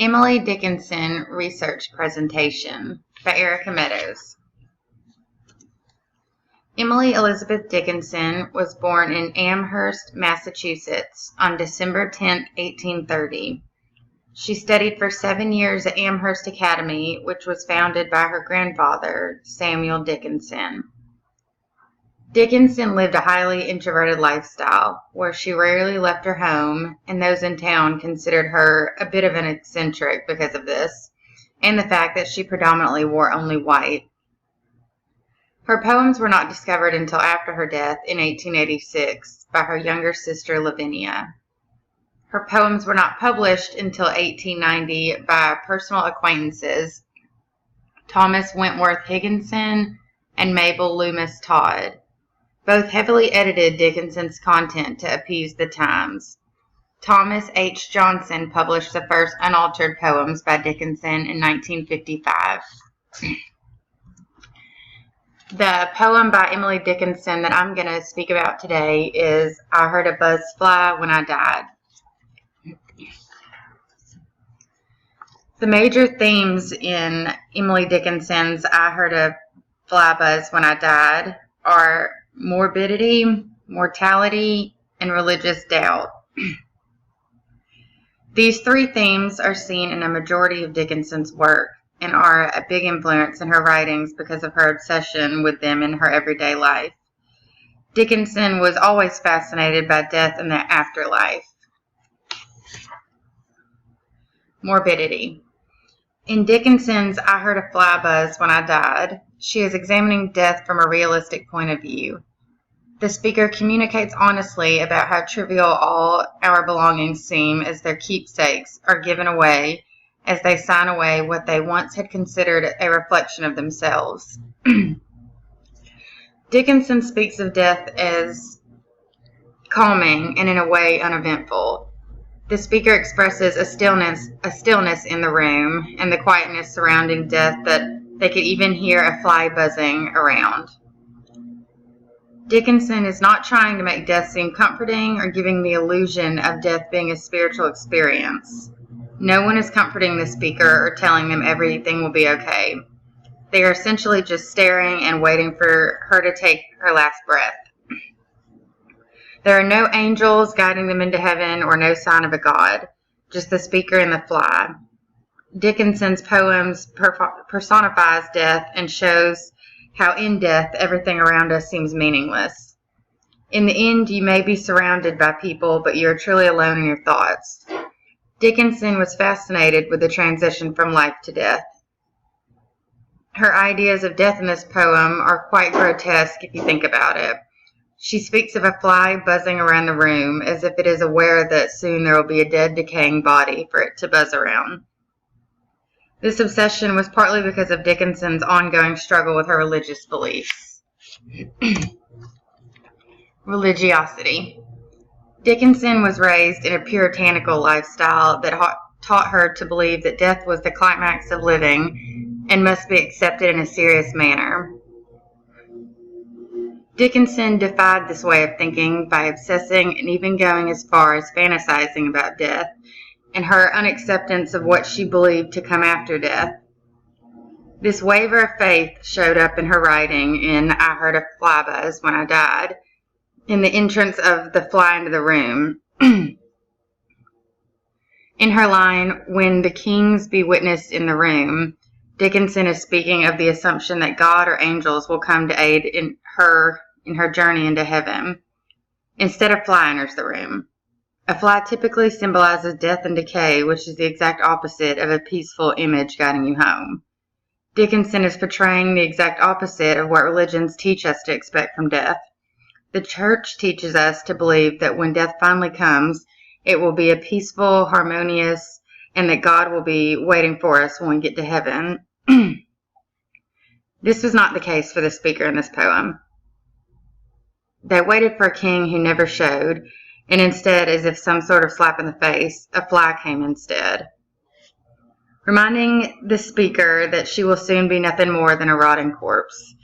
Emily Dickinson Research Presentation by Erica Meadows. Emily Elizabeth Dickinson was born in Amherst, Massachusetts on December 10, 1830. She studied for 7 years at Amherst Academy, which was founded by her grandfather, Samuel Dickinson. Dickinson lived a highly introverted lifestyle, where she rarely left her home, and those in town considered her a bit of an eccentric because of this, and the fact that she predominantly wore only white. Her poems were not discovered until after her death in 1886 by her younger sister Lavinia. Her poems were not published until 1890 by personal acquaintances Thomas Wentworth Higginson and Mabel Loomis Todd. Both heavily edited Dickinson's content to appease the times. Thomas H. Johnson published the first unaltered poems by Dickinson in 1955. The poem by Emily Dickinson that I'm going to speak about today is I Heard a Buzz Fly When I Died. The major themes in Emily Dickinson's I Heard a Fly Buzz When I Died are morbidity, mortality, and religious doubt. These three themes are seen in a majority of Dickinson's work and are a big influence in her writings because of her obsession with them in her everyday life. Dickinson was always fascinated by death and the afterlife. Morbidity. In Dickinson's I Heard a Fly Buzz When I Died, she is examining death from a realistic point of view. The speaker communicates honestly about how trivial all our belongings seem as their keepsakes are given away as they sign away what they once had considered a reflection of themselves. Dickinson speaks of death as calming and in a way uneventful. The speaker expresses a stillness in the room and the quietness surrounding death that they could even hear a fly buzzing around. Dickinson is not trying to make death seem comforting or giving the illusion of death being a spiritual experience. No one is comforting the speaker or telling them everything will be okay. They are essentially just staring and waiting for her to take her last breath. There are no angels guiding them into heaven or no sign of a god, just the speaker and the fly. Dickinson's poems personifies death and shows how in death everything around us seems meaningless. In the end, you may be surrounded by people, but you are truly alone in your thoughts. Dickinson was fascinated with the transition from life to death. Her ideas of death in this poem are quite grotesque if you think about it. She speaks of a fly buzzing around the room as if it is aware that soon there will be a dead, decaying body for it to buzz around. This obsession was partly because of Dickinson's ongoing struggle with her religious beliefs. Religiosity. Dickinson was raised in a puritanical lifestyle that taught her to believe that death was the climax of living and must be accepted in a serious manner. Dickinson defied this way of thinking by obsessing and even going as far as fantasizing about death and her unacceptance of what she believed to come after death. This waver of faith showed up in her writing in I Heard a Fly Buzz When I Died, in the entrance of the fly into the room. In her line, When the Kings Be Witnessed in the Room, Dickinson is speaking of the assumption that God or angels will come to aid in her journey into heaven. Instead, a fly enters the room. A fly typically symbolizes death and decay, which is the exact opposite of a peaceful image guiding you home. Dickinson is portraying the exact opposite of what religions teach us to expect from death. The church teaches us to believe that when death finally comes, it will be a peaceful, harmonious, and that God will be waiting for us when we get to heaven. This was not the case for the speaker in this poem. They waited for a king who never showed, and instead, as if some sort of slap in the face, a fly came instead, reminding the speaker that she will soon be nothing more than a rotting corpse.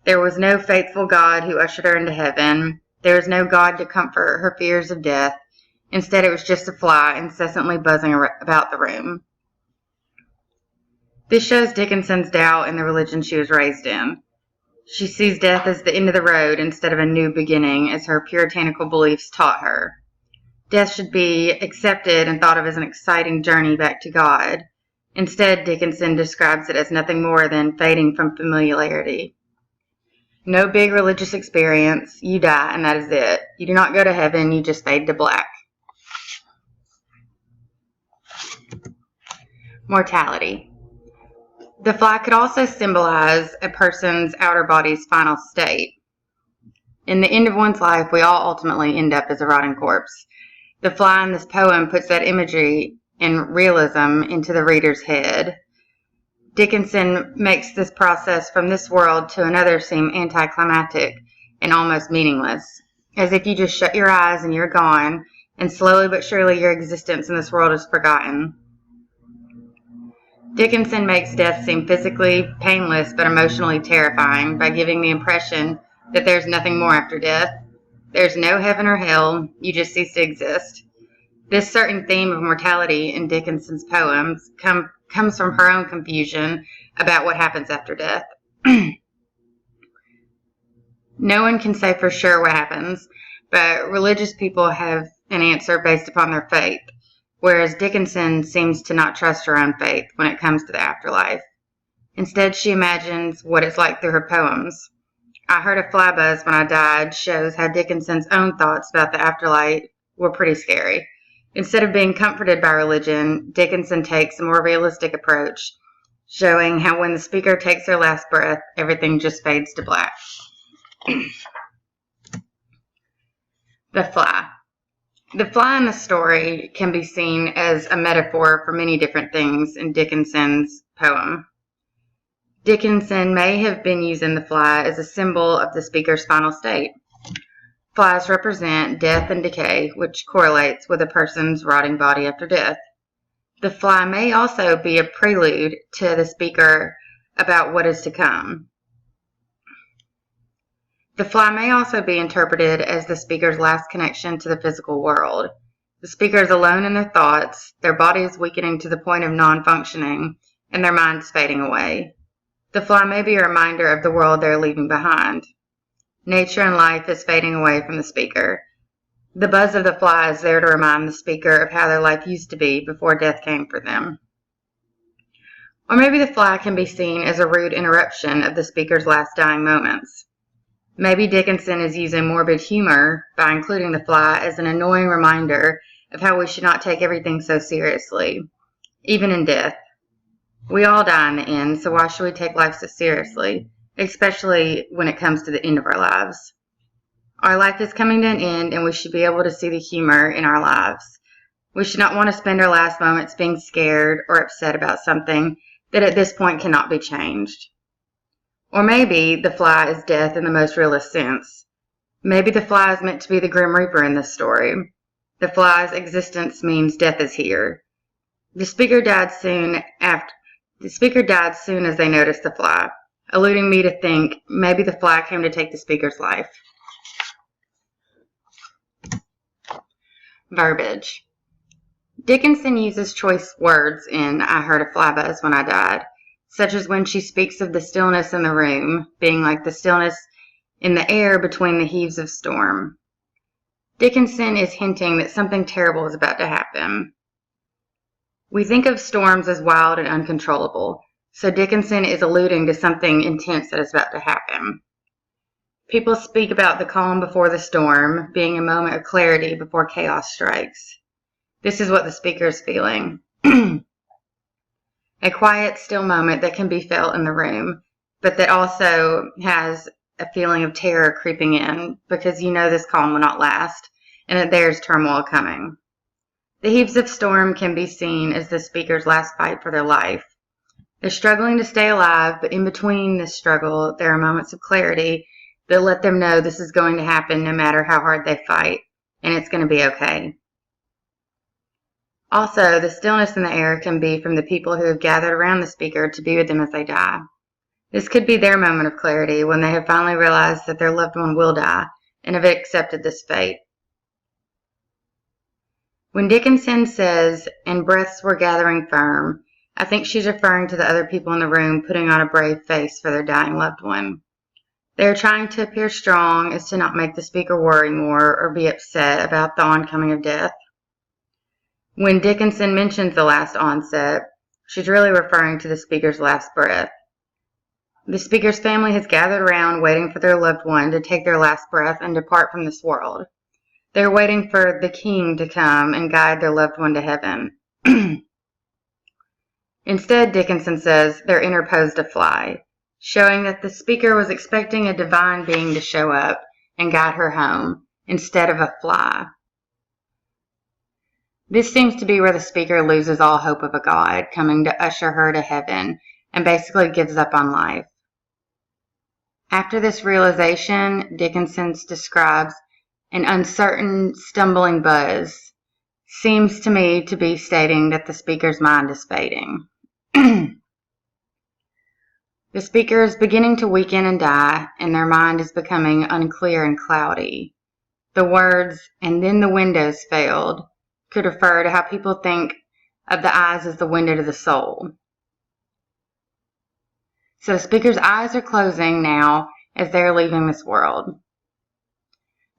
There was no faithful God who ushered her into heaven. There was no God to comfort her fears of death. Instead, it was just a fly incessantly buzzing about the room. This shows Dickinson's doubt in the religion she was raised in. She sees death as the end of the road instead of a new beginning, as her puritanical beliefs taught her. Death should be accepted and thought of as an exciting journey back to God. Instead, Dickinson describes it as nothing more than fading from familiarity. No big religious experience, you die and that is it. You do not go to heaven, you just fade to black. Mortality. The fly could also symbolize a person's outer body's final state. In the end of one's life, we all ultimately end up as a rotting corpse. The fly in this poem puts that imagery and realism into the reader's head. Dickinson makes this process from this world to another seem anticlimactic and almost meaningless, as if you just shut your eyes and you're gone, and slowly but surely your existence in this world is forgotten. Dickinson makes death seem physically painless but emotionally terrifying by giving the impression that there's nothing more after death. There's no heaven or hell, you just cease to exist. This certain theme of mortality in Dickinson's poems comes from her own confusion about what happens after death. No one can say for sure what happens, but religious people have an answer based upon their faith, whereas Dickinson seems to not trust her own faith when it comes to the afterlife. Instead, she imagines what it's like through her poems. I Heard a Fly Buzz When I Died shows how Dickinson's own thoughts about the afterlife were pretty scary. Instead of being comforted by religion, Dickinson takes a more realistic approach, showing how when the speaker takes their last breath, everything just fades to black. The fly. The fly in the story can be seen as a metaphor for many different things in Dickinson's poem. Dickinson may have been using the fly as a symbol of the speaker's final state. Flies represent death and decay, which correlates with a person's rotting body after death. The fly may also be a prelude to the speaker about what is to come. The fly may also be interpreted as the speaker's last connection to the physical world. The speaker is alone in their thoughts, their body is weakening to the point of non-functioning, and their mind is fading away. The fly may be a reminder of the world they're leaving behind. Nature and life is fading away from the speaker. The buzz of the fly is there to remind the speaker of how their life used to be before death came for them. Or maybe the fly can be seen as a rude interruption of the speaker's last dying moments. Maybe Dickinson is using morbid humor by including the fly as an annoying reminder of how we should not take everything so seriously, even in death. We all die in the end, so why should we take life so seriously, especially when it comes to the end of our lives? Our life is coming to an end, and we should be able to see the humor in our lives. We should not want to spend our last moments being scared or upset about something that at this point cannot be changed. Or maybe the fly is death in the most realist sense. Maybe the fly is meant to be the Grim Reaper in this story. The fly's existence means death is here. The speaker died soon as they noticed the fly, alluding me to think maybe the fly came to take the speaker's life. Verbiage. Dickinson uses choice words in I Heard a Fly Buzz When I Died, such as when she speaks of the stillness in the room being like the stillness in the air between the heaves of storm. Dickinson is hinting that something terrible is about to happen. We think of storms as wild and uncontrollable, so Dickinson is alluding to something intense that is about to happen. People speak about the calm before the storm being a moment of clarity before chaos strikes. This is what the speaker is feeling. A quiet, still moment that can be felt in the room, but that also has a feeling of terror creeping in because you know this calm will not last and that there's turmoil coming. The heaves of storm can be seen as the speaker's last fight for their life. They're struggling to stay alive, but in between this struggle, there are moments of clarity that let them know this is going to happen no matter how hard they fight, and it's going to be okay. Also, the stillness in the air can be from the people who have gathered around the speaker to be with them as they die. This could be their moment of clarity when they have finally realized that their loved one will die and have accepted this fate. When Dickinson says, "and breaths were gathering firm," I think she's referring to the other people in the room putting on a brave face for their dying loved one. They are trying to appear strong as to not make the speaker worry more or be upset about the oncoming of death. When Dickinson mentions the last onset, she's really referring to the speaker's last breath. The speaker's family has gathered around waiting for their loved one to take their last breath and depart from this world. They're waiting for the king to come and guide their loved one to heaven. Instead, Dickinson says, there interposed a fly, showing that the speaker was expecting a divine being to show up and guide her home instead of a fly. This seems to be where the speaker loses all hope of a God coming to usher her to heaven and basically gives up on life. After this realization, Dickinson describes an uncertain, stumbling buzz. Seems to me to be stating that the speaker's mind is fading. The speaker is beginning to weaken and die, and their mind is becoming unclear and cloudy. The words, "and then the windows failed," could refer to how people think of the eyes as the window to the soul. So the speaker's eyes are closing now as they are leaving this world.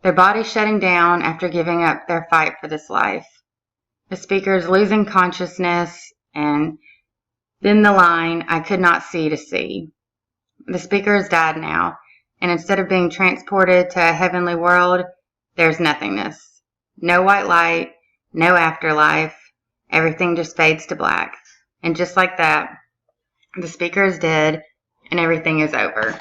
Their bodies shutting down after giving up their fight for this life. The speaker is losing consciousness, and then the line, "I could not see to see." The speaker has died now, and instead of being transported to a heavenly world, there's nothingness. No white light, no afterlife. Everything just fades to black. And just like that, the speaker is dead and everything is over.